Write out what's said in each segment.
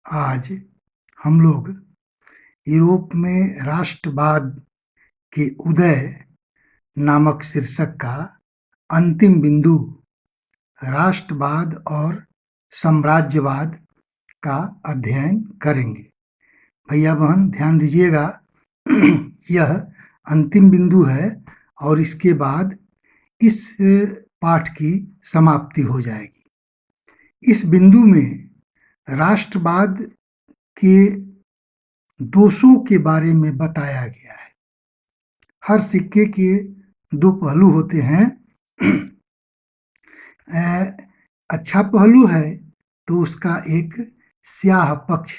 आज हम लोग यूरोप में राष्ट्रवाद के उदय नामक शीर्षक का अंतिम बिंदु राष्ट्रवाद और साम्राज्यवाद का अध्ययन करेंगे। भैया बहन ध्यान दीजिएगा, यह अंतिम बिंदु है और इसके बाद इस पाठ की समाप्ति हो जाएगी। इस बिंदु में राष्ट्रवाद के दोषों के बारे में बताया गया है। हर सिक्के के दो पहलू होते हैं। अच्छा पहलू है तो उसका एक स्याह पक्ष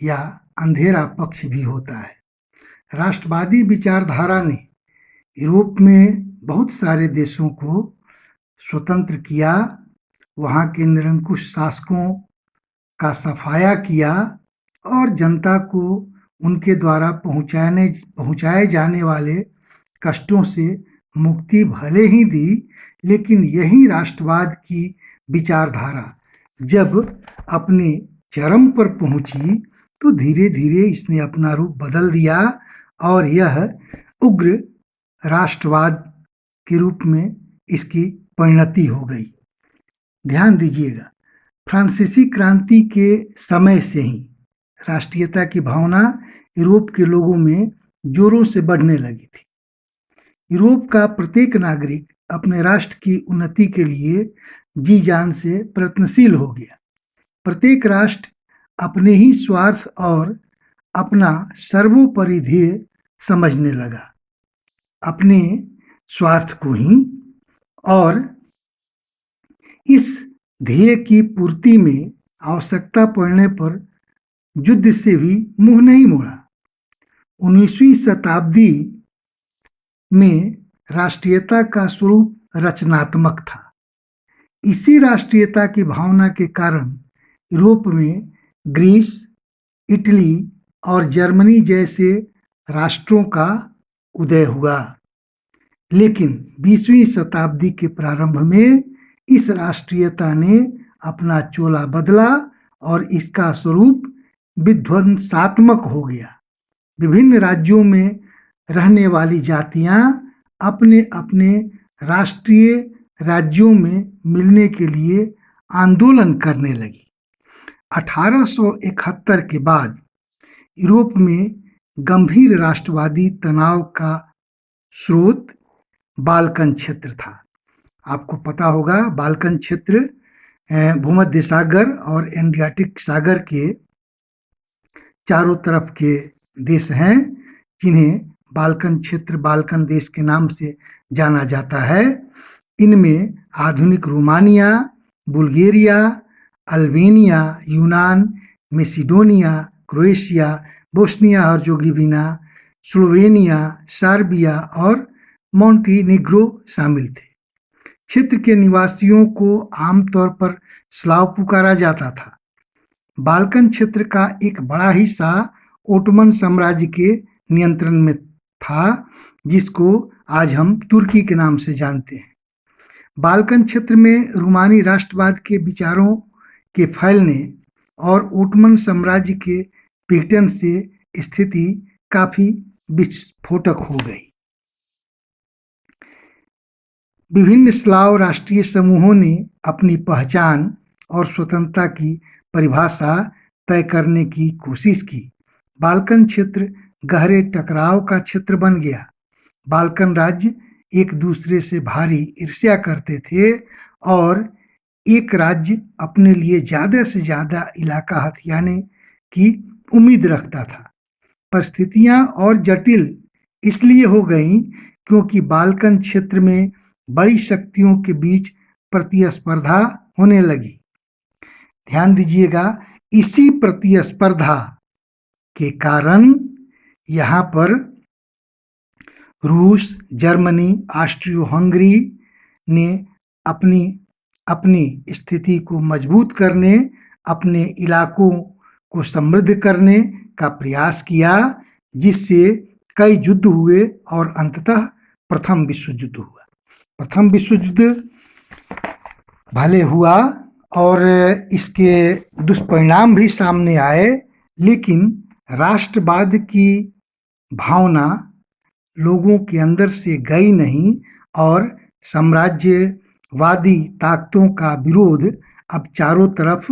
या अंधेरा पक्ष भी होता है। राष्ट्रवादी विचारधारा ने यूरोप में बहुत सारे देशों को स्वतंत्र किया, वहाँ के निरंकुश शासकों का सफाया किया और जनता को उनके द्वारा पहुँचाए जाने वाले कष्टों से मुक्ति भले ही दी, लेकिन यही राष्ट्रवाद की विचारधारा जब अपने चरम पर पहुंची तो धीरे धीरे इसने अपना रूप बदल दिया और यह उग्र राष्ट्रवाद के रूप में इसकी परिणति हो गई। ध्यान दीजिएगा, फ्रांसीसी क्रांति के समय से ही राष्ट्रीयता की भावना यूरोप के लोगों में जोरों से बढ़ने लगी थी। यूरोप का प्रत्येक नागरिक अपने राष्ट्र की उन्नति के लिए जी जान से प्रयत्नशील हो गया। प्रत्येक राष्ट्र अपने ही स्वार्थ और अपना सर्वोपरि ध्येय समझने लगा, अपने स्वार्थ को ही, और इस ध्येय की पूर्ति में आवश्यकता पड़ने पर युद्ध से भी मुंह नहीं मोड़ा। 19वीं शताब्दी में राष्ट्रीयता का स्वरूप रचनात्मक था। इसी राष्ट्रीयता की भावना के कारण यूरोप में ग्रीस, इटली और जर्मनी जैसे राष्ट्रों का उदय हुआ। लेकिन 20वीं शताब्दी के प्रारंभ में इस राष्ट्रीयता ने अपना चोला बदला और इसका स्वरूप विध्वंसात्मक हो गया। विभिन्न राज्यों में रहने वाली जातियां अपने अपने राष्ट्रीय राज्यों में मिलने के लिए आंदोलन करने लगी। 1871 के बाद यूरोप में गंभीर राष्ट्रवादी तनाव का स्रोत बाल्कन क्षेत्र था। आपको पता होगा, बाल्कन क्षेत्र भूमध्य सागर और एड्रियाटिक सागर के चारों तरफ के देश हैं, जिन्हें बाल्कन क्षेत्र, बाल्कन देश के नाम से जाना जाता है। इनमें आधुनिक रोमानिया, बुल्गारिया, अल्बेनिया, यूनान, Macedonia, Croatia, Bosnia Herzegovina, Slovenia, Serbia और मॉन्टेनेग्रो शामिल थे। क्षेत्र के निवासियों को आमतौर पर स्लाव पुकारा जाता था। बाल्कन क्षेत्र का एक बड़ा हिस्सा ओटोमन साम्राज्य के नियंत्रण में था, जिसको आज हम तुर्की के नाम से जानते हैं। बाल्कन क्षेत्र में रोमानी राष्ट्रवाद के विचारों के फैलने और ओटोमन साम्राज्य के विघटन से स्थिति काफी विस्फोटक हो गई। विभिन्न स्लाव राष्ट्रीय समूहों ने अपनी पहचान और स्वतंत्रता की परिभाषा तय करने की कोशिश की। बाल्कन क्षेत्र गहरे टकराव का क्षेत्र बन गया। बाल्कन राज्य एक दूसरे से भारी ईर्ष्या करते थे और एक राज्य अपने लिए ज्यादा से ज्यादा इलाका हथियाने की उम्मीद रखता था। परिस्थितियां और जटिल इसलिए हो गईं क्योंकि बाल्कन क्षेत्र में बड़ी शक्तियों के बीच प्रतिस्पर्धा होने लगी। ध्यान दीजिएगा, इसी प्रतिस्पर्धा के कारण यहाँ पर रूस, जर्मनी, ऑस्ट्रियो हंगरी ने अपनी स्थिति को मजबूत करने, अपने इलाकों को समृद्ध करने का प्रयास किया, जिससे कई युद्ध हुए और अंततः प्रथम विश्व युद्ध हुआ। प्रथम विश्व युद्ध भले हुआ और इसके दुष्परिणाम भी सामने आए, लेकिन राष्ट्रवाद की भावना लोगों के अंदर से गई नहीं और साम्राज्यवादी ताकतों का विरोध अब चारों तरफ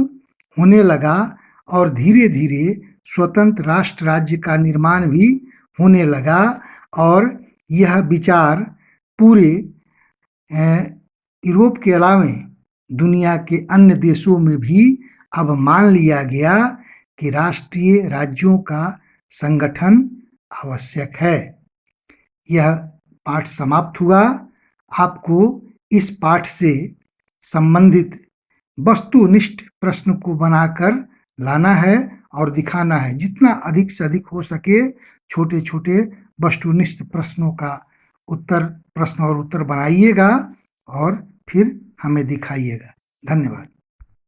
होने लगा और धीरे धीरे स्वतंत्र राष्ट्र राज्य का निर्माण भी होने लगा और यह विचार पूरे यूरोप के अलावे दुनिया के अन्य देशों में भी अब मान लिया गया कि राष्ट्रीय राज्यों का संगठन आवश्यक है। यह पाठ समाप्त हुआ। आपको इस पाठ से संबंधित वस्तुनिष्ठ प्रश्न को बनाकर लाना है और दिखाना है। जितना अधिक से अधिक हो सके छोटे छोटे वस्तुनिष्ठ प्रश्नों का प्रश्न और उत्तर बनाइएगा और फिर हमें दिखाइएगा। धन्यवाद।